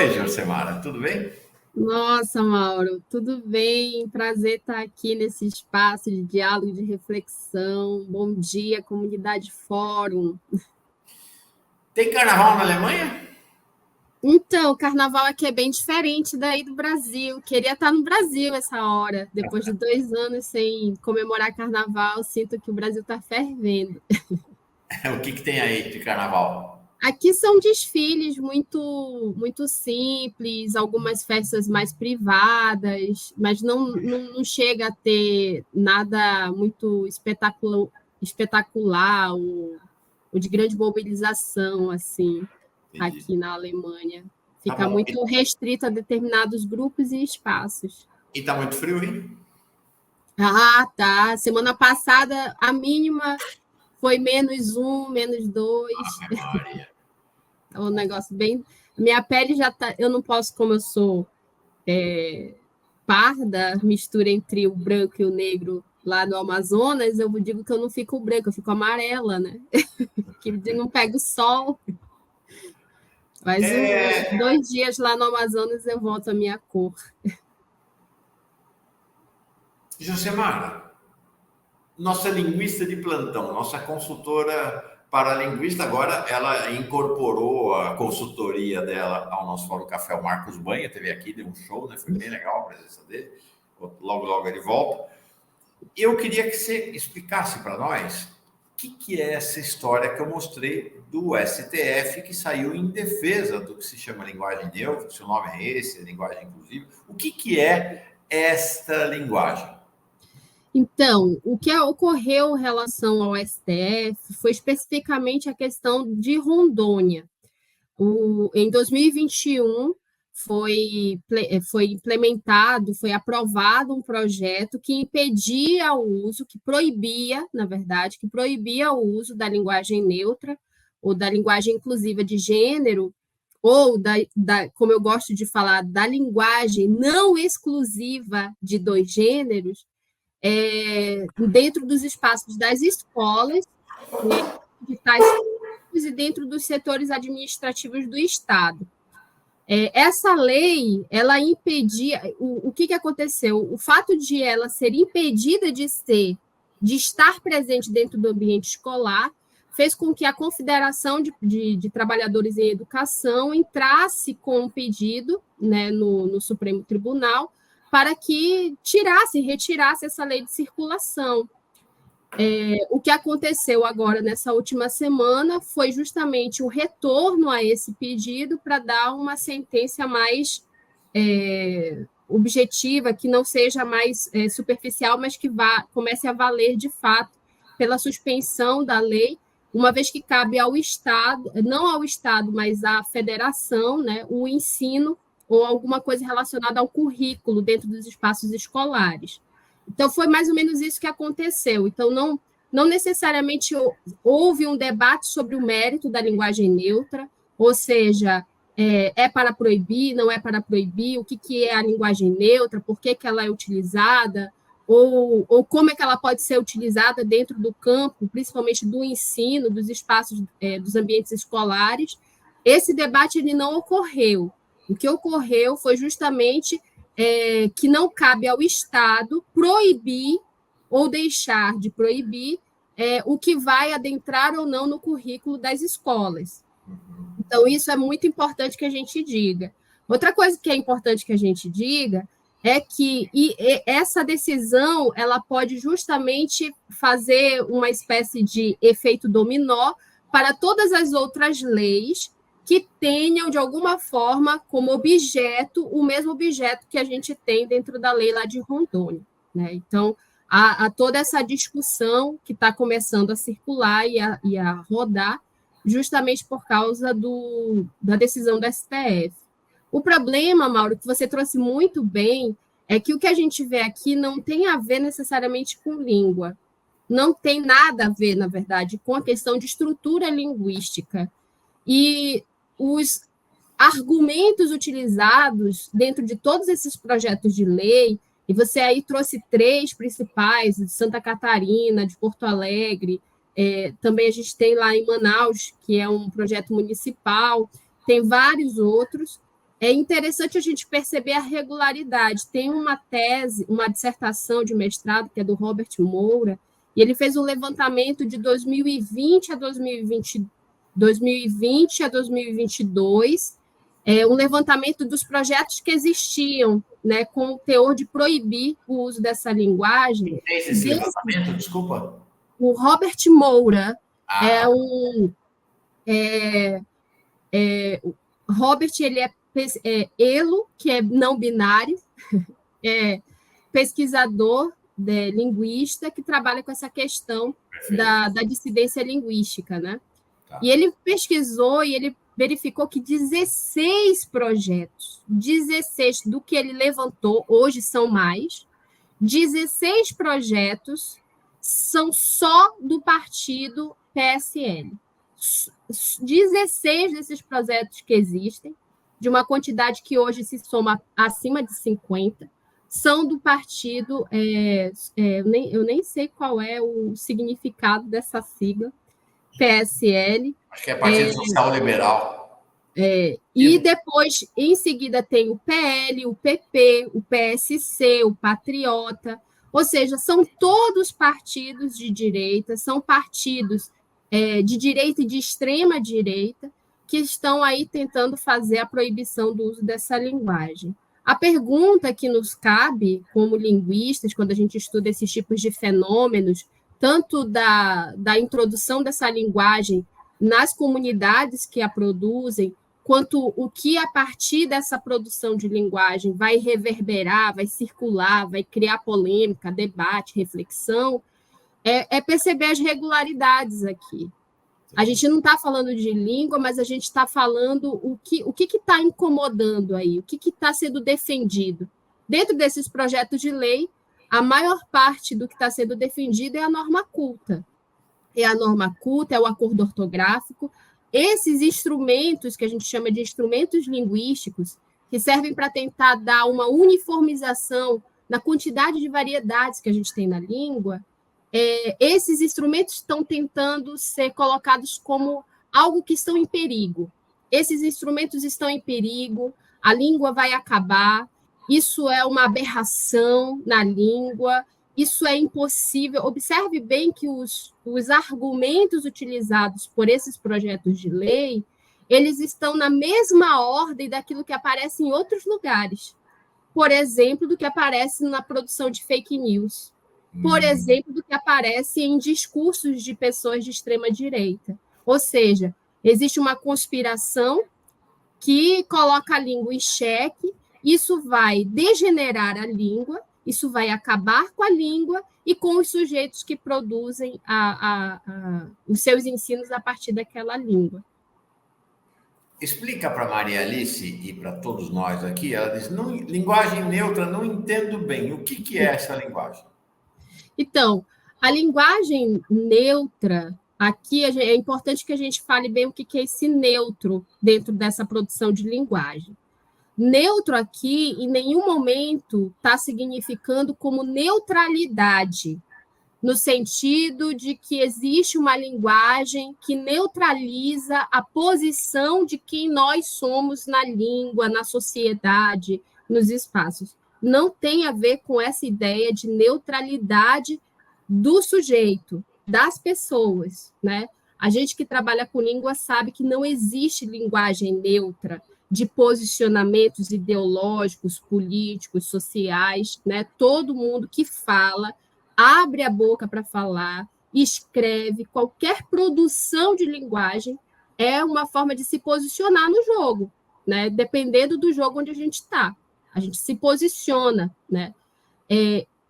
Oi, Josemara, tudo bem? Nossa, Mauro, tudo bem? Prazer estar aqui nesse espaço de diálogo, de reflexão. Bom dia, comunidade Fórum. Tem carnaval na Alemanha? Então, o carnaval aqui é bem diferente daí do Brasil. Queria estar no Brasil essa hora. Depois de 2 anos sem comemorar carnaval, sinto que o Brasil está fervendo. O que que tem aí de carnaval? Aqui são desfiles muito simples, algumas festas mais privadas, mas não chega a ter nada muito espetacular ou de grande mobilização assim Entendi. aqui na Alemanha. Tá Fica bom. muito restrito a determinados grupos e espaços. E tá muito frio, hein? Ah, tá. Semana passada a mínima foi -1, -2. Ave Maria. É um negócio bem. Minha pele já tá. Eu não posso, como eu sou parda, mistura entre o branco e o negro lá no Amazonas, eu digo que eu não fico branca, eu fico amarela, né? Que não pega o sol. Mas uns É, 2 dias lá no Amazonas eu volto à minha cor. Josemara, nossa linguista de plantão, nossa consultora paralinguista, agora ela incorporou a consultoria dela ao nosso Fórum Café. O Marcos Banha teve aqui, deu um show, né? Foi bem legal a presença dele. Logo, logo ele volta. Eu queria que você explicasse para nós que é essa história que eu mostrei do STF que saiu em defesa do que se chama linguagem neutra, se o nome é esse, linguagem inclusiva. O que é esta linguagem? Então, o que ocorreu em relação ao STF foi especificamente a questão de Rondônia. Em 2021, foi implementado, foi aprovado um projeto que impedia o uso, que proibia, na verdade, que proibia o uso da linguagem neutra ou da linguagem inclusiva de gênero, ou como eu gosto de falar, da linguagem não exclusiva de dois gêneros, dentro dos espaços das escolas, né, de tais e dentro dos setores administrativos do Estado. Essa lei, ela impedia. O que aconteceu? O fato de ela ser impedida de estar presente dentro do ambiente escolar, fez com que a Confederação de Trabalhadores em Educação entrasse com um pedido, né, no Supremo Tribunal para que retirasse essa lei de circulação. O que aconteceu agora nessa última semana foi justamente o retorno a esse pedido para dar uma sentença mais objetiva, que não seja mais superficial, mas que comece a valer de fato pela suspensão da lei, uma vez que cabe ao Estado, não ao Estado, mas à federação, né, o ensino ou alguma coisa relacionada ao currículo dentro dos espaços escolares. Então, foi mais ou menos isso que aconteceu. Então, não necessariamente houve um debate sobre o mérito da linguagem neutra, ou seja, para proibir, não é para proibir, o que é a linguagem neutra, por que ela é utilizada, ou como é que ela pode ser utilizada dentro do campo, principalmente do ensino, dos espaços, dos ambientes escolares. Esse debate ele não ocorreu. O que ocorreu foi justamente que não cabe ao Estado proibir ou deixar de proibir o que vai adentrar ou não no currículo das escolas. Então, isso é muito importante que a gente diga. Outra coisa que é importante que a gente diga é que essa decisão ela pode justamente fazer uma espécie de efeito dominó para todas as outras leis que tenham, de alguma forma, como objeto o mesmo objeto que a gente tem dentro da lei lá de Rondônia, né? Então, há toda essa discussão que está começando a circular e a rodar, justamente por causa da decisão do STF. O problema, Mauro, que você trouxe muito bem, é que o que a gente vê aqui não tem a ver necessariamente com língua, não tem nada a ver, na verdade, com a questão de estrutura linguística. E os argumentos utilizados dentro de todos esses projetos de lei, e você aí trouxe 3 principais, de Santa Catarina, de Porto Alegre, também a gente tem lá em Manaus, que é um projeto municipal, tem vários outros. é interessante a gente perceber a regularidade. Tem uma tese, uma dissertação de mestrado, que é do Robert Moura, e ele fez um levantamento de 2020 a 2022, um levantamento dos projetos que existiam, né, com o teor de proibir o uso dessa linguagem. Quem fez esse levantamento? Desculpa. O Robert Moura Robert, ele é Elo, que é não binário, pesquisador, linguista, que trabalha com essa questão da dissidência linguística, né? Tá. E ele pesquisou e ele verificou que 16 projetos, 16 do que ele levantou, hoje são mais, 16 projetos são só do partido PSL. 16 desses projetos que existem, de uma quantidade que hoje se soma acima de 50, são do partido, eu nem sei qual é o significado dessa sigla, PSL. Acho que é Partido Social Liberal. E depois, em seguida, tem o PL, o PP, o PSC, o Patriota, ou seja, são todos partidos de direita, são partidos de direita e de extrema direita, que estão aí tentando fazer a proibição do uso dessa linguagem. A pergunta que nos cabe, como linguistas, quando a gente estuda esses tipos de fenômenos, tanto da introdução dessa linguagem nas comunidades que a produzem, quanto o que, a partir dessa produção de linguagem, vai reverberar, vai circular, vai criar polêmica, debate, reflexão, é perceber as regularidades aqui. A gente não está falando de língua, mas a gente está falando o que está incomodando aí, o que está sendo defendido. Dentro desses projetos de lei, a maior parte do que está sendo defendido é a norma culta. É a norma culta, é o acordo ortográfico. Esses instrumentos, que a gente chama de instrumentos linguísticos, que servem para tentar dar uma uniformização na quantidade de variedades que a gente tem na língua, esses instrumentos estão tentando ser colocados como algo que estão em perigo. Esses instrumentos estão em perigo, a língua vai acabar, isso é uma aberração na língua, isso é impossível. Observe bem que os argumentos utilizados por esses projetos de lei, eles estão na mesma ordem daquilo que aparece em outros lugares. Por exemplo, do que aparece na produção de fake news. Por exemplo, do que aparece em discursos de pessoas de extrema-direita. Ou seja, existe uma conspiração que coloca a língua em xeque, isso vai degenerar a língua, isso vai acabar com a língua e com os sujeitos que produzem os seus ensinos a partir daquela língua. Explica para Maria Alice e para todos nós aqui, ela diz, linguagem neutra, não entendo bem. O que é essa linguagem? Então, a linguagem neutra, aqui é importante que a gente fale bem o que é esse neutro dentro dessa produção de linguagem. Neutro aqui, em nenhum momento, está significando como neutralidade, no sentido de que existe uma linguagem que neutraliza a posição de quem nós somos na língua, na sociedade, nos espaços. Não tem a ver com essa ideia de neutralidade do sujeito, das pessoas, né? A gente que trabalha com língua sabe que não existe linguagem neutra de posicionamentos ideológicos, políticos, sociais, né? Todo mundo que fala, abre a boca para falar, escreve, qualquer produção de linguagem é uma forma de se posicionar no jogo, né? Dependendo do jogo onde a gente está. A gente se posiciona, né?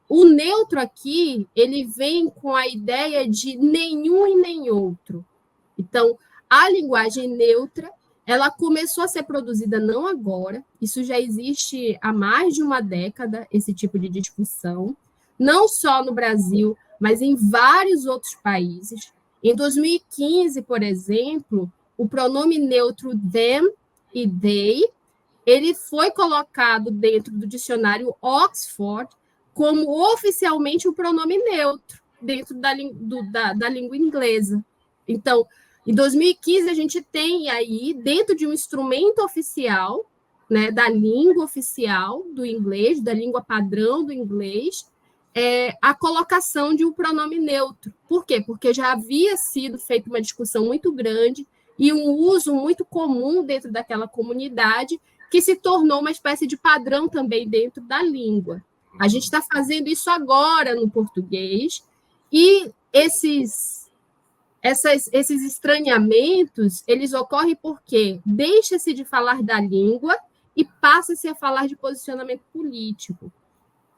O neutro aqui, ele vem com a ideia de nenhum e nem outro. Então, a linguagem neutra, ela começou a ser produzida não agora, isso já existe há mais de uma década, esse tipo de discussão, não só no Brasil, mas em vários outros países. Em 2015, por exemplo, o pronome neutro them e they, ele foi colocado dentro do dicionário Oxford como oficialmente um pronome neutro dentro da língua inglesa. Então, em 2015, a gente tem aí, dentro de um instrumento oficial, né, da língua oficial do inglês, da língua padrão do inglês, a colocação de um pronome neutro. Por quê? Porque já havia sido feita uma discussão muito grande e um uso muito comum dentro daquela comunidade, que se tornou uma espécie de padrão também dentro da língua. A gente está fazendo isso agora no português, e esses estranhamentos, eles ocorrem porque deixa-se de falar da língua e passa-se a falar de posicionamento político.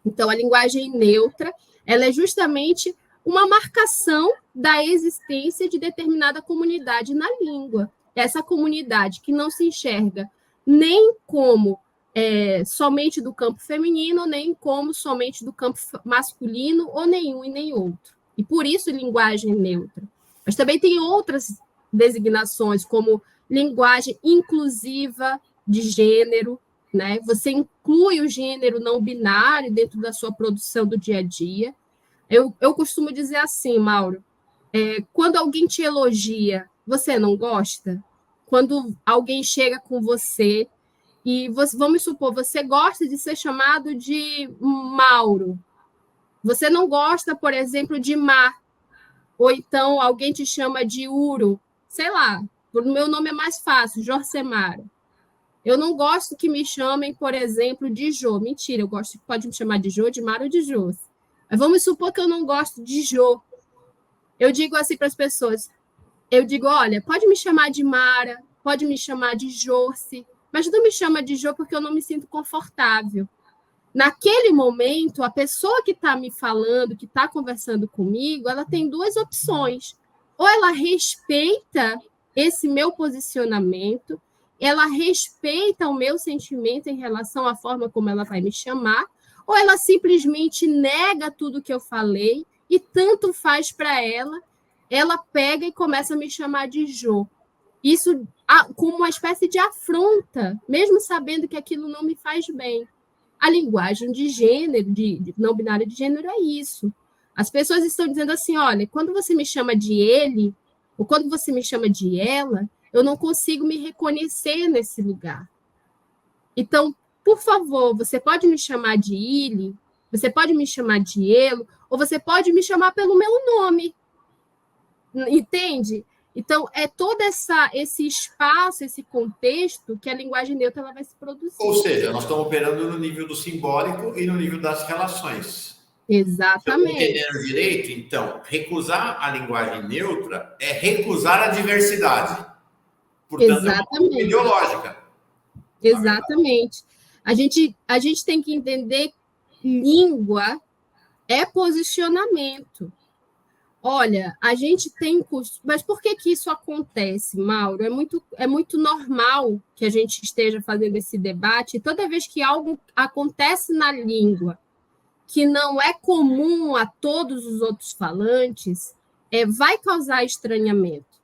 Então, a linguagem neutra, ela é justamente uma marcação da existência de determinada comunidade na língua. Essa comunidade que não se enxerga nem como somente do campo feminino, nem como somente do campo masculino, ou nenhum e nem outro. E por isso, linguagem neutra. Mas também tem outras designações, como linguagem inclusiva de gênero, né? Você inclui o gênero não binário dentro da sua produção do dia a dia. Eu costumo dizer assim, Mauro, quando alguém te elogia, você não gosta? Quando alguém chega com você e, vamos supor, você gosta de ser chamado de Mauro. Você não gosta, por exemplo, de Mar. Ou então alguém te chama de Uro. Sei lá, o meu nome é mais fácil, Jorcemara. Eu não gosto que me chamem, por exemplo, de Jô. Mentira, eu gosto que pode me chamar de Jô, de Mara ou de Jô. Mas vamos supor que eu não gosto de Jô. Eu digo assim para as pessoas, eu digo, olha, pode me chamar de Mara, pode me chamar de Jorce, mas não me chama de Jô porque eu não me sinto confortável. Naquele momento, a pessoa que está me falando, que está conversando comigo, ela tem duas opções. Ou ela respeita esse meu posicionamento, ela respeita o meu sentimento em relação à forma como ela vai me chamar, ou ela simplesmente nega tudo que eu falei e tanto faz para ela pega e começa a me chamar de Jô. Isso como uma espécie de afronta, mesmo sabendo que aquilo não me faz bem. A linguagem de gênero, de não binário de gênero, é isso. As pessoas estão dizendo assim, olha, quando você me chama de ele, ou quando você me chama de ela, eu não consigo me reconhecer nesse lugar. Então, por favor, você pode me chamar de ele, você pode me chamar de ele, ou você pode me chamar pelo meu nome. Entende? Então, é todo esse espaço, esse contexto que a linguagem neutra ela vai se produzir. Ou seja, nós estamos operando no nível do simbólico e no nível das relações. Exatamente. Se eu estou entendendo direito, então, recusar a linguagem neutra é recusar a diversidade. Portanto, exatamente. É uma ideológica. Exatamente. A gente tem que entender que língua é posicionamento. Olha, a gente tem... Mas por que isso acontece, Mauro? É muito normal que a gente esteja fazendo esse debate. Toda vez que algo acontece na língua que não é comum a todos os outros falantes, vai causar estranhamento.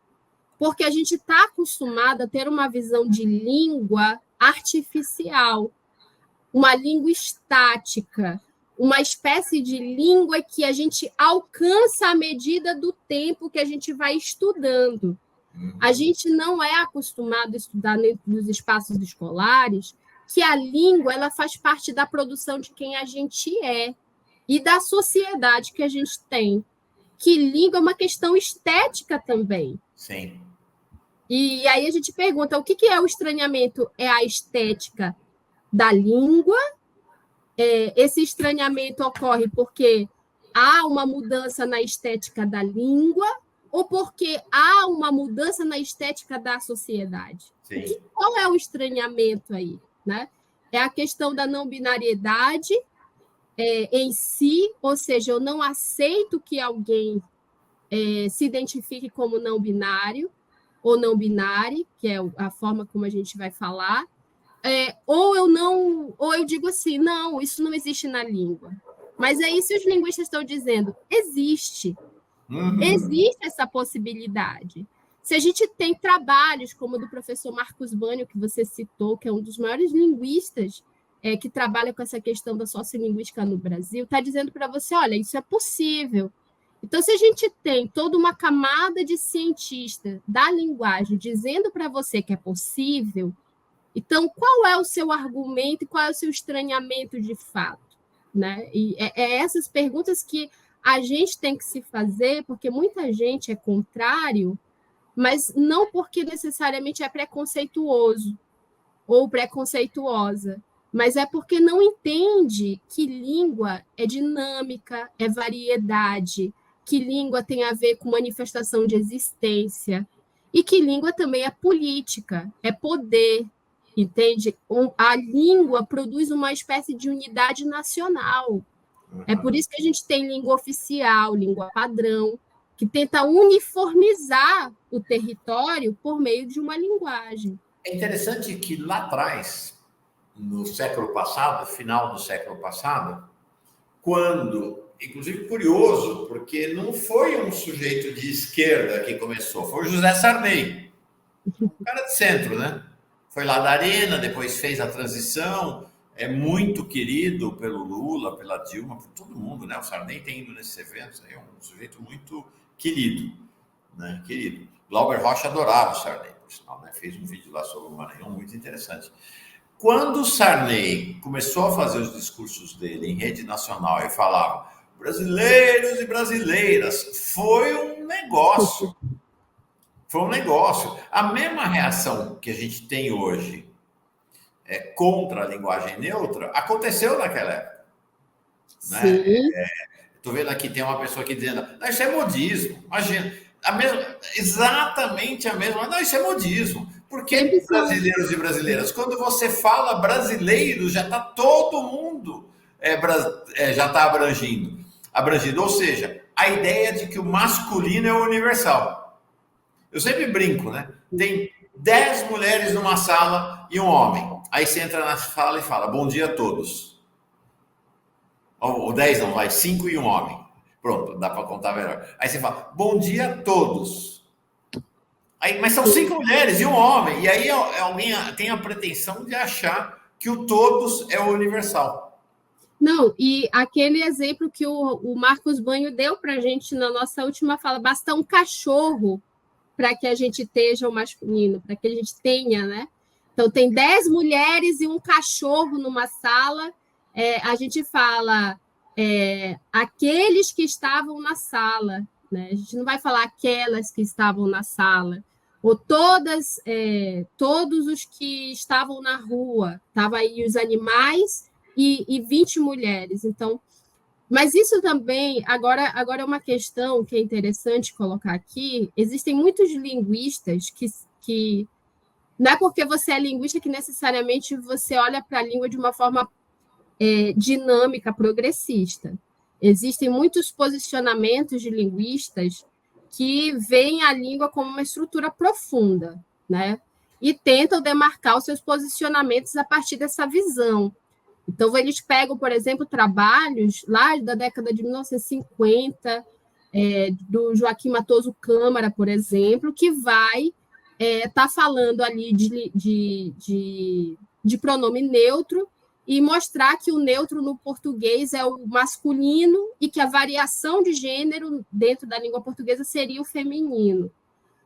Porque a gente está acostumado a ter uma visão de língua artificial, uma língua estática, uma espécie de língua que a gente alcança à medida do tempo que a gente vai estudando. A gente não é acostumado a estudar dentro dos espaços escolares que a língua ela faz parte da produção de quem a gente é e da sociedade que a gente tem. Que língua é uma questão estética também. Sim. E aí a gente pergunta, o que é o estranhamento? É a estética da língua? Esse estranhamento ocorre porque há uma mudança na estética da língua ou porque há uma mudança na estética da sociedade? Qual é o estranhamento aí? Né? É a questão da não binariedade em si, ou seja, eu não aceito que alguém se identifique como não binário ou não binário, que é a forma como a gente vai falar, ou eu digo assim, não, isso não existe na língua. Mas aí, se os linguistas estão dizendo, existe essa possibilidade. Se a gente tem trabalhos como o do professor Marcos Bânio, que você citou, que é um dos maiores linguistas que trabalha com essa questão da sociolinguística no Brasil, está dizendo para você, olha, isso é possível. Então, se a gente tem toda uma camada de cientistas da linguagem dizendo para você que é possível, Então, qual é o seu argumento e qual é o seu estranhamento de fato? Né? E essas perguntas que a gente tem que se fazer, porque muita gente é contrário, mas não porque necessariamente é preconceituoso ou preconceituosa, mas é porque não entende que língua é dinâmica, é variedade, que língua tem a ver com manifestação de existência, e que língua também é política, é poder, entende? A língua produz uma espécie de unidade nacional. É por isso que a gente tem língua oficial, língua padrão, que tenta uniformizar o território por meio de uma linguagem. É interessante que lá atrás, no século passado, final do século passado, quando, inclusive curioso, porque não foi um sujeito de esquerda que começou, foi o José Sarney, um cara de centro, né? Foi lá da Arena, depois fez a transição, é muito querido pelo Lula, pela Dilma, por todo mundo, né? O Sarney tem ido nesses eventos, é um sujeito muito querido, né? Querido. Glauber Rocha adorava o Sarney, por sinal, né? Fez um vídeo lá sobre o Maranhão muito interessante. Quando o Sarney começou a fazer os discursos dele em rede nacional e falava brasileiros e brasileiras, foi um negócio. Foi um negócio. A mesma reação que a gente tem hoje contra a linguagem neutra aconteceu naquela época. Né? Estou vendo aqui, tem uma pessoa aqui dizendo, não, isso é modismo. Imagina, exatamente a mesma. Não, isso é modismo. Por que brasileiros e brasileiras? Quando você fala brasileiro, já está todo mundo já está abrangindo. Ou seja, a ideia de que o masculino é universal. Eu sempre brinco, né? Tem 10 mulheres numa sala e um homem. Aí você entra na sala e fala, bom dia a todos. Ou 10 não, vai 5 e um homem. Pronto, dá para contar melhor. Aí você fala, bom dia a todos. Aí, mas são 5 mulheres e um homem. E aí alguém tem a pretensão de achar que o todos é o universal. Não, e aquele exemplo que o Marcos Banho deu para a gente na nossa última fala, basta um cachorro para que a gente esteja o masculino, para que a gente tenha, né? Então, tem 10 mulheres e um cachorro numa sala, a gente fala aqueles que estavam na sala, né? A gente não vai falar aquelas que estavam na sala, ou todos os que estavam na rua, estavam aí os animais e 20 mulheres. Então, mas isso também, agora é uma questão que é interessante colocar aqui, existem muitos linguistas que não é porque você é linguista que necessariamente você olha para a língua de uma forma dinâmica, progressista. Existem muitos posicionamentos de linguistas que veem a língua como uma estrutura profunda, né? E tentam demarcar os seus posicionamentos a partir dessa visão. Então, eles pegam, por exemplo, trabalhos lá da década de 1950, do Joaquim Matoso Câmara, por exemplo, que vai estar falando ali de pronome neutro e mostrar que o neutro no português é o masculino e que a variação de gênero dentro da língua portuguesa seria o feminino.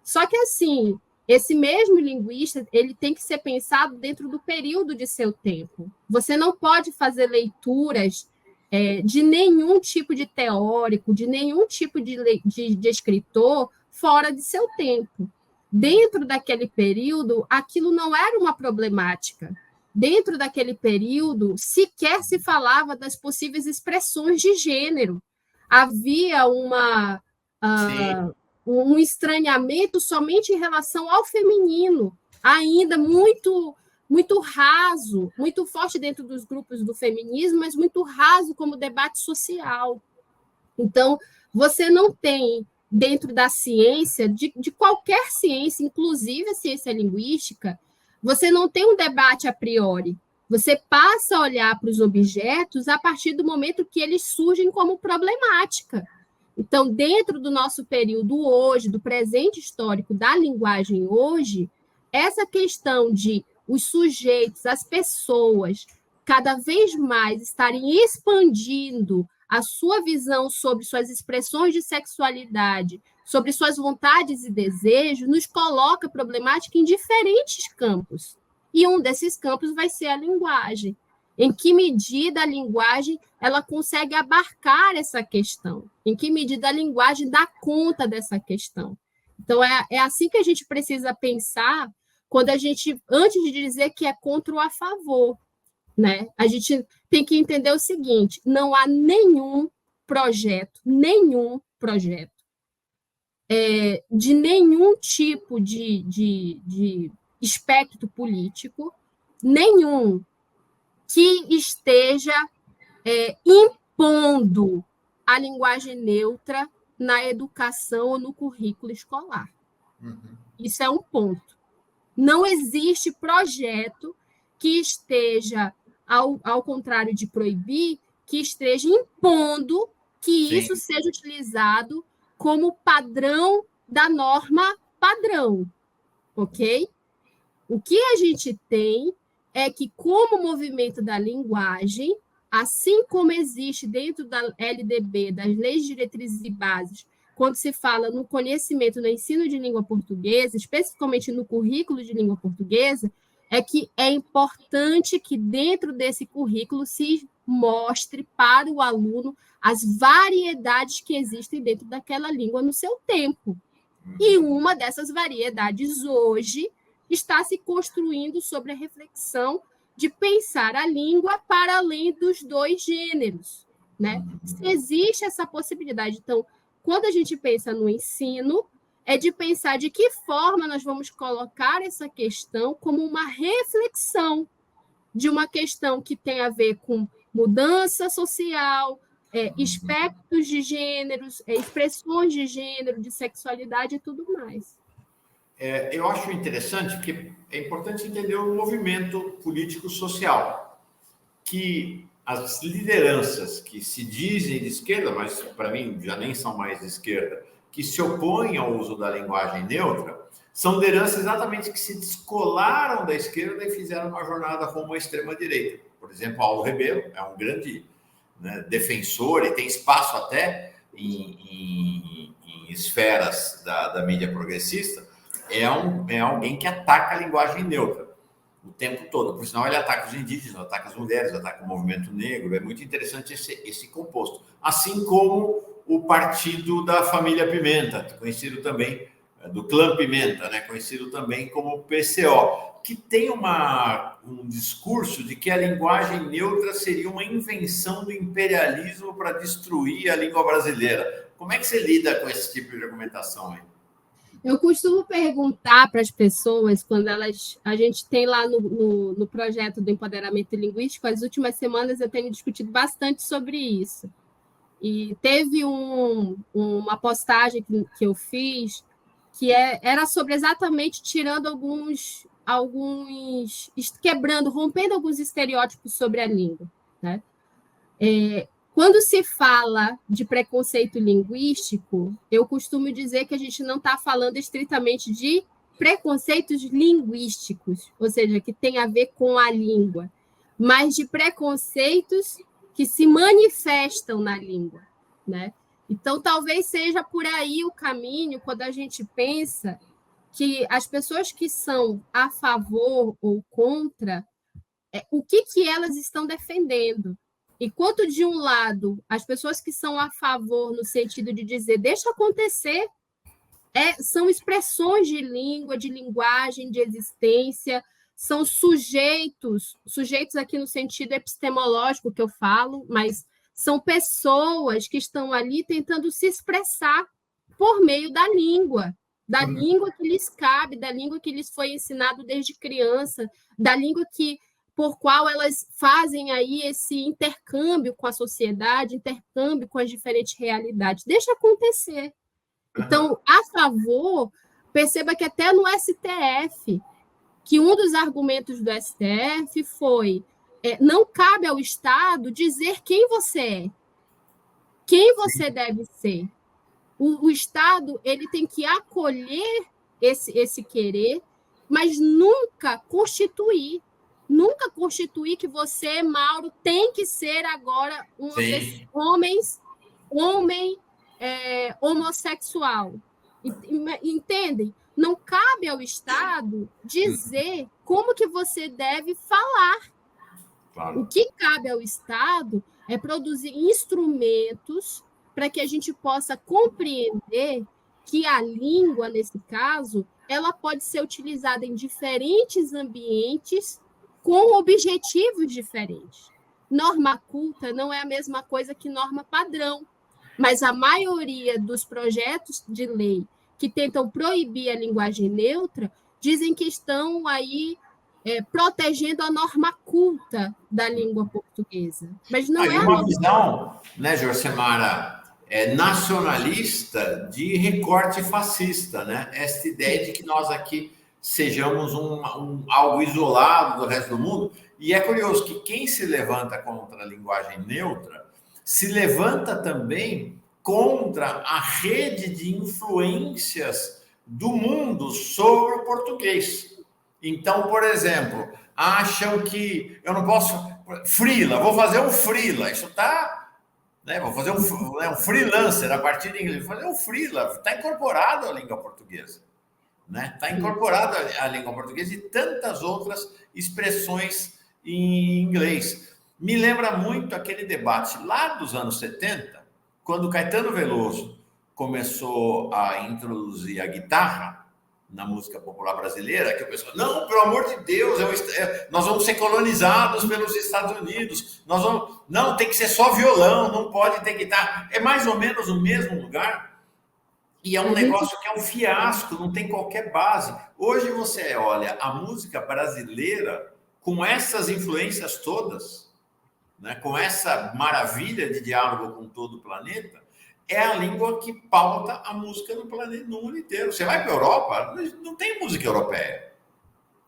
Só que, assim, esse mesmo linguista ele tem que ser pensado dentro do período de seu tempo. Você não pode fazer leituras de nenhum tipo de teórico, de nenhum tipo de escritor fora de seu tempo. Dentro daquele período, aquilo não era uma problemática. Dentro daquele período, sequer se falava das possíveis expressões de gênero. Havia um estranhamento somente em relação ao feminino, ainda muito raso, muito forte dentro dos grupos do feminismo, mas muito raso como debate social. Então, você não tem, dentro da ciência, de qualquer ciência, inclusive a ciência linguística, você não tem um debate a priori. Você passa a olhar para os objetos a partir do momento que eles surgem como problemática. Então, dentro do nosso período hoje, do presente histórico da linguagem hoje, essa questão de os sujeitos, as pessoas, cada vez mais estarem expandindo a sua visão sobre suas expressões de sexualidade, sobre suas vontades e desejos, nos coloca problemática em diferentes campos. E um desses campos vai ser a linguagem. Em que medida a linguagem ela consegue abarcar essa questão? Em que medida a linguagem dá conta dessa questão? Então, é assim que a gente precisa pensar quando a gente, antes de dizer que é contra ou a favor, né? A gente tem que entender o seguinte: não há nenhum projeto de nenhum tipo de espectro político, nenhum que esteja impondo a linguagem neutra na educação ou no currículo escolar. Isso é um ponto. Não existe projeto que esteja, ao contrário de proibir, que esteja impondo que Sim. isso seja utilizado como padrão da norma padrão, ok? O que a gente tem é que, como movimento da linguagem, assim como existe dentro da LDB, das Leis, Diretrizes e Bases, quando se fala no conhecimento, no ensino de língua portuguesa, especificamente no currículo de língua portuguesa, é que é importante que dentro desse currículo se mostre para o aluno as variedades que existem dentro daquela língua no seu tempo. E uma dessas variedades hoje está se construindo sobre a reflexão de pensar a língua para além dos dois gêneros, né? Se existe essa possibilidade. Então, quando a gente pensa no ensino, é de pensar de que forma nós vamos colocar essa questão como uma reflexão de uma questão que tem a ver com mudança social, espectros de gêneros, expressões de gênero, de sexualidade e tudo mais. Eu acho interessante porque é importante entender o movimento político-social, que as lideranças que se dizem de esquerda, mas para mim já nem são mais de esquerda, que se opõem ao uso da linguagem neutra, são lideranças exatamente que se descolaram da esquerda e fizeram uma jornada rumo à extrema-direita. Por exemplo, Paulo Rebelo é um grande, né, defensor e tem espaço até em esferas da mídia progressista. É alguém que ataca a linguagem neutra o tempo todo. Por sinal, ele ataca os indígenas, ataca as mulheres, ataca o movimento negro. É muito interessante esse composto. Assim como o partido da família Pimenta, conhecido também, do clã Pimenta, né? Conhecido também como PCO, que tem um discurso de que a linguagem neutra seria uma invenção do imperialismo para destruir a língua brasileira. Como é que você lida com esse tipo de argumentação aí? Eu costumo perguntar para as pessoas, quando a gente tem lá no projeto do empoderamento linguístico, as últimas semanas eu tenho discutido bastante sobre isso. E teve uma postagem que eu fiz que era sobre exatamente tirando quebrando, rompendo alguns estereótipos sobre a língua, né? Quando se fala de preconceito linguístico, eu costumo dizer que a gente não está falando estritamente de preconceitos linguísticos, ou seja, que tem a ver com a língua, mas de preconceitos que se manifestam na língua, né? Então, talvez seja por aí o caminho, quando a gente pensa que as pessoas que são a favor ou contra, o que elas estão defendendo. Enquanto, de um lado, as pessoas que são a favor, no sentido de dizer, deixa acontecer, são expressões de língua, de linguagem, de existência, são sujeitos aqui no sentido epistemológico que eu falo, mas são pessoas que estão ali tentando se expressar por meio da língua que lhes cabe, da língua que lhes foi ensinado desde criança, da língua por qual elas fazem aí esse intercâmbio com a sociedade, intercâmbio com as diferentes realidades. Deixa acontecer. Então, a favor, perceba que até no STF, que um dos argumentos do STF foi não cabe ao Estado dizer quem você é, quem você deve ser. O Estado ele tem que acolher esse querer, mas nunca constituir que você, Mauro, tem que ser agora homem homossexual. Entendem? Não cabe ao Estado dizer como que você deve falar. Claro. O que cabe ao Estado é produzir instrumentos para que a gente possa compreender que a língua, nesse caso, ela pode ser utilizada em diferentes ambientes com objetivos diferentes. Norma culta não é a mesma coisa que norma padrão, mas a maioria dos projetos de lei que tentam proibir a linguagem neutra dizem que estão aí protegendo a norma culta da língua portuguesa. Mas não é uma visão, né, Josemara, nacionalista de recorte fascista, né? Esta ideia de que nós aqui sejamos algo isolado do resto do mundo. E é curioso que quem se levanta contra a linguagem neutra se levanta também contra a rede de influências do mundo sobre o português. Então, por exemplo, acham que eu não posso... Freela, vou fazer um freela. Isso está... Né, vou fazer um freelancer a partir de inglês. Vou fazer um freela. Está incorporado à língua portuguesa. Está incorporado à língua portuguesa e tantas outras expressões em inglês. Me lembra muito aquele debate lá dos anos 70, quando Caetano Veloso começou a introduzir a guitarra na música popular brasileira, que o pessoal, não, pelo amor de Deus, nós vamos ser colonizados pelos Estados Unidos, não, tem que ser só violão, não pode ter guitarra. É mais ou menos o mesmo lugar. E é um negócio que é um fiasco, não tem qualquer base. Hoje você olha a música brasileira com essas influências todas, né, com essa maravilha de diálogo com todo o planeta, é a língua que pauta a música no planeta, no mundo inteiro. Você vai para a Europa, não tem música europeia.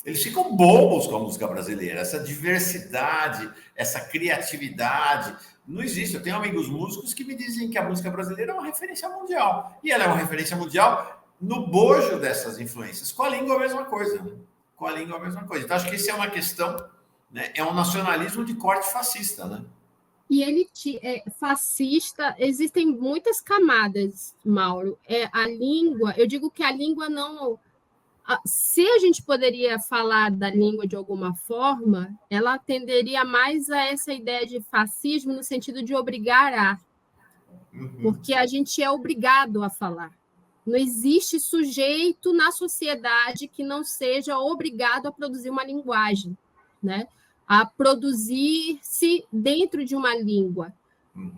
Eles ficam bobos com a música brasileira. Essa diversidade, essa criatividade, não existe. Eu tenho amigos músicos que me dizem que a música brasileira é uma referência mundial. E ela é uma referência mundial no bojo dessas influências. Com a língua, a mesma coisa. Né? Com a língua, a mesma coisa. Então, acho que isso é uma questão, né? É um nacionalismo de corte fascista, né? E ele é fascista, existem muitas camadas, Mauro. A língua, eu digo que a língua não... Se a gente poderia falar da língua de alguma forma, ela tenderia mais a essa ideia de fascismo no sentido de obrigar a. Porque a gente é obrigado a falar. Não existe sujeito na sociedade que não seja obrigado a produzir uma linguagem, né? A produzir-se dentro de uma língua.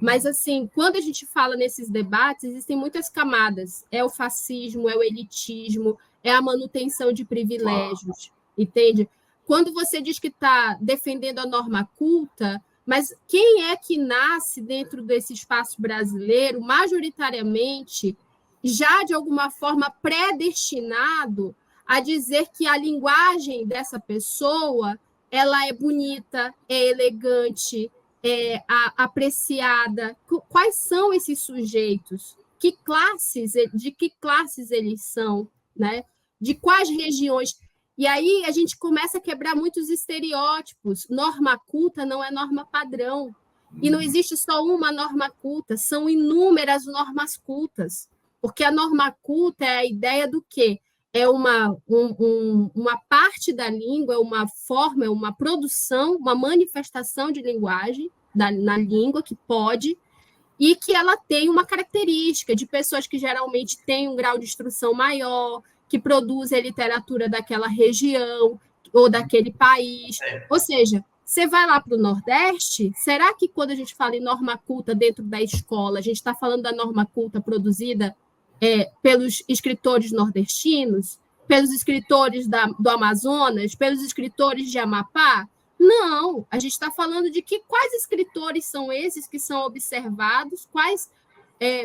Mas, assim, quando a gente fala nesses debates, existem muitas camadas. É o fascismo, é o elitismo, é a manutenção de privilégios, entende? Quando você diz que está defendendo a norma culta, mas quem é que nasce dentro desse espaço brasileiro, majoritariamente, já de alguma forma predestinado a dizer que a linguagem dessa pessoa ela é bonita, é elegante, é apreciada? Quais são esses sujeitos? De que classes eles são? Né? De quais regiões? E aí a gente começa a quebrar muitos estereótipos. Norma culta não é norma padrão. E não existe só uma norma culta, são inúmeras normas cultas. Porque a norma culta é a ideia do quê? É uma parte da língua, é uma forma, é uma produção, uma manifestação de linguagem na língua que pode, e que ela tem uma característica de pessoas que geralmente têm um grau de instrução maior, que produzem a literatura daquela região ou daquele país. Ou seja, você vai lá para o Nordeste, será que quando a gente fala em norma culta dentro da escola, a gente está falando da norma culta produzida pelos escritores nordestinos, pelos escritores do Amazonas, pelos escritores de Amapá? Não, a gente está falando de quais escritores são esses que são observados, quais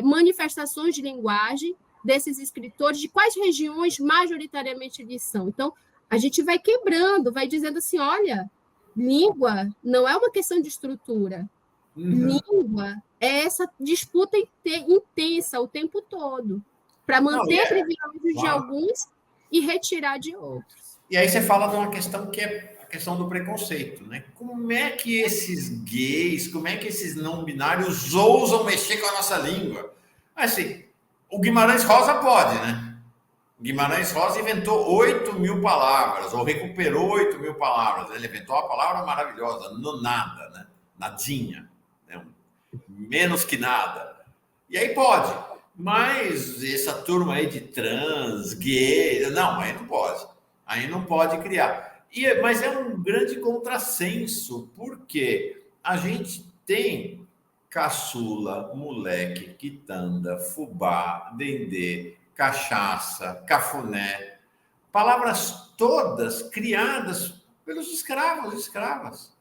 manifestações de linguagem desses escritores, de quais regiões majoritariamente eles são. Então, a gente vai quebrando, vai dizendo assim, olha, língua não é uma questão de estrutura. Língua é essa disputa intensa o tempo todo, para manter privilégios de alguns e retirar de outros. E aí você fala de uma questão que é a questão do preconceito, né? Como é que esses gays, como é que esses não binários ousam mexer com a nossa língua? Assim, o Guimarães Rosa pode, né? Guimarães Rosa inventou 8.000 palavras, ou recuperou 8.000 palavras. Ele inventou uma palavra maravilhosa, no nada, né? Nadinha, né? Menos que nada. E aí pode. Mas essa turma aí de trans, gay, não, aí não pode. Aí não pode criar. Mas é um grande contrassenso, porque a gente tem caçula, moleque, quitanda, fubá, dendê, cachaça, cafuné, palavras todas criadas pelos escravos e escravas.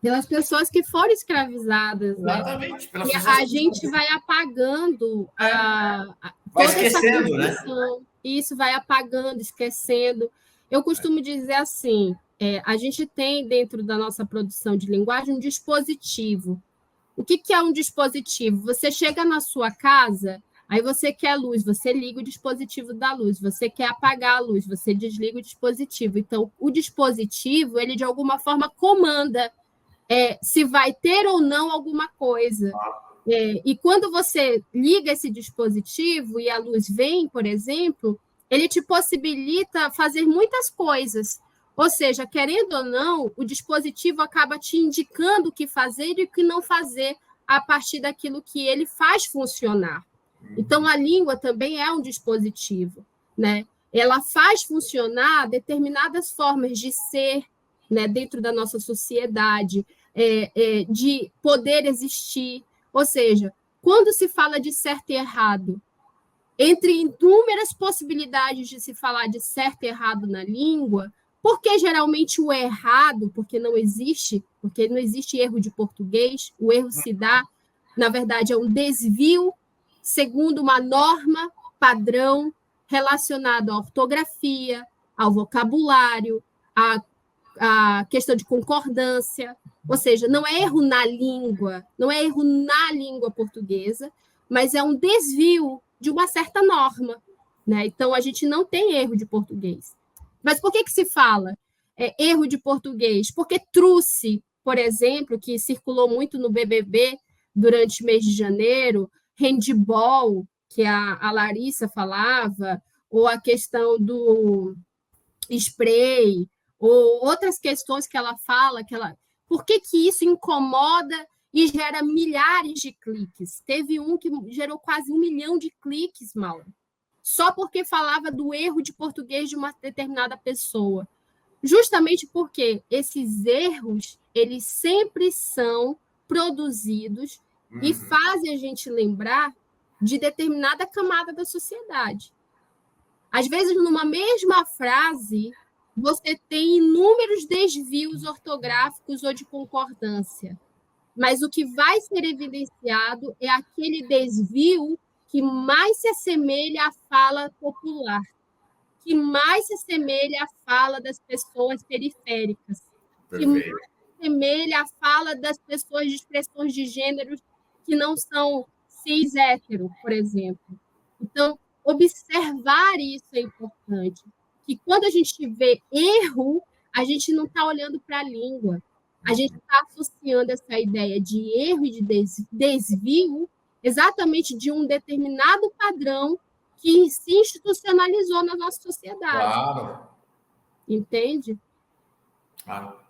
Pelas pessoas que foram escravizadas, né? Exatamente. Pelas E pessoas a gente vai apagando vai toda essa esquecendo, né? construção. E isso vai apagando, esquecendo. Eu costumo dizer assim, a gente tem dentro da nossa produção de linguagem um dispositivo. O que é um dispositivo? Você chega na sua casa, aí você quer luz, você liga o dispositivo da luz. Você quer apagar a luz, você desliga o dispositivo. Então, o dispositivo, ele de alguma forma comanda se vai ter ou não alguma coisa. E quando você liga esse dispositivo e a luz vem, por exemplo, ele te possibilita fazer muitas coisas. Ou seja, querendo ou não, o dispositivo acaba te indicando o que fazer e o que não fazer a partir daquilo que ele faz funcionar. Então, a língua também é um dispositivo, né? Ela faz funcionar determinadas formas de ser, né, dentro da nossa sociedade, de poder existir. Ou seja, quando se fala de certo e errado, entre inúmeras possibilidades de se falar de certo e errado na língua, porque geralmente o errado, porque não existe erro de português, o erro se dá, na verdade, é um desvio segundo uma norma padrão relacionado à ortografia, ao vocabulário, à questão de concordância, ou seja, não é erro na língua, não é erro na língua portuguesa, mas é um desvio de uma certa norma, né? Então, a gente não tem erro de português. Mas por que se fala erro de português? Porque truce, por exemplo, que circulou muito no BBB durante o mês de janeiro, handball, que a Larissa falava, ou a questão do spray, ou outras questões que ela fala, por que isso incomoda e gera milhares de cliques? Teve um que gerou quase 1 milhão de cliques, Mauro, só porque falava do erro de português de uma determinada pessoa. Justamente porque esses erros, eles sempre são produzidos e fazem a gente lembrar de determinada camada da sociedade. Às vezes, numa mesma frase, você tem inúmeros desvios ortográficos ou de concordância, mas o que vai ser evidenciado é aquele desvio que mais se assemelha à fala popular, que mais se assemelha à fala das pessoas periféricas, que mais se assemelha à fala das pessoas de expressões de gêneros que não são cis-hétero, por exemplo. Então, observar isso é importante, que quando a gente vê erro, a gente não está olhando para a língua, a gente está associando essa ideia de erro e de desvio exatamente de um determinado padrão que se institucionalizou na nossa sociedade. Claro. Entende? Claro.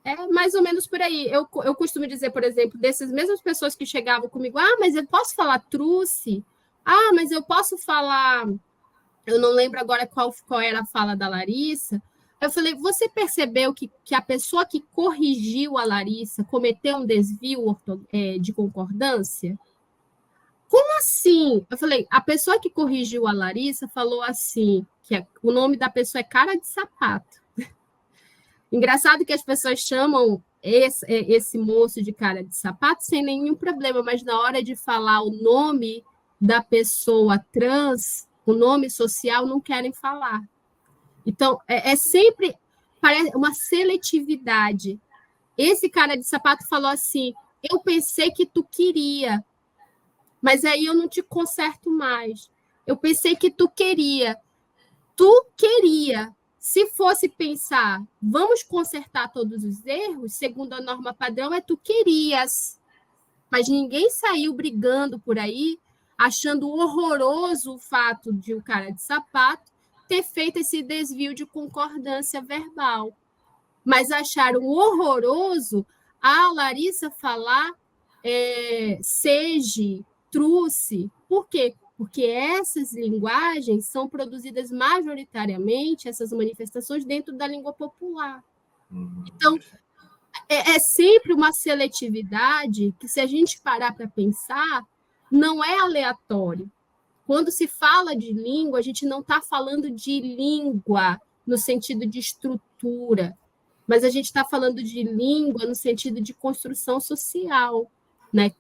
É mais ou menos por aí. Eu costumo dizer, por exemplo, dessas mesmas pessoas que chegavam comigo, mas eu posso falar truce? Mas eu posso falar... Eu não lembro agora qual era a fala da Larissa. Eu falei, você percebeu que a pessoa que corrigiu a Larissa cometeu um desvio de concordância? Como assim? Eu falei, a pessoa que corrigiu a Larissa falou assim, que o nome da pessoa é Cara de Sapato. Engraçado que as pessoas chamam esse moço de Cara de Sapato sem nenhum problema, mas na hora de falar o nome da pessoa trans, o nome social, não querem falar. Então, sempre parece uma seletividade. Esse Cara de Sapato falou assim, eu pensei que tu queria, mas aí eu não te conserto mais. Eu pensei que tu queria. Tu queria. Se fosse pensar, vamos consertar todos os erros, segundo a norma padrão, tu querias. Mas ninguém saiu brigando por aí. achando horroroso o fato de o cara de sapato ter feito esse desvio de concordância verbal. Mas acharam horroroso a Larissa falar seja, truce. Por quê? Porque essas linguagens são produzidas majoritariamente, essas manifestações, dentro da língua popular. Então, é sempre uma seletividade que, se a gente parar para pensar, não é aleatório. Quando se fala de língua, a gente não está falando de língua no sentido de estrutura, mas a gente está falando de língua no sentido de construção social, né?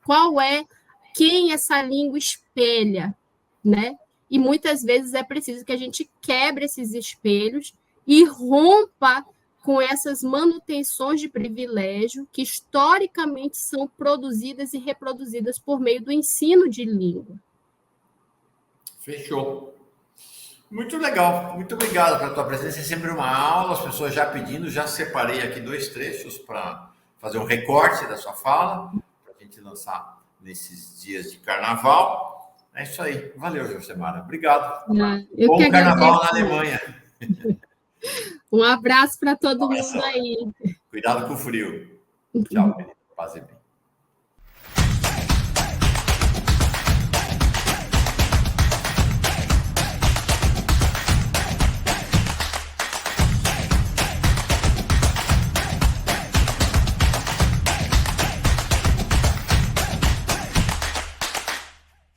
Quem essa língua espelha, né? E muitas vezes é preciso que a gente quebre esses espelhos e rompa com essas manutenções de privilégio que historicamente são produzidas e reproduzidas por meio do ensino de língua. Fechou. Muito legal. Muito obrigado pela tua presença. É sempre uma aula, as pessoas já pedindo, já separei aqui 2 trechos para fazer um recorte da sua fala, para a gente lançar nesses dias de carnaval. É isso aí. Valeu, Josemara. Obrigado. Bom carnaval na Alemanha. Um abraço para todo mundo aí. Cuidado com o frio. Tchau, querido. Paz e bem.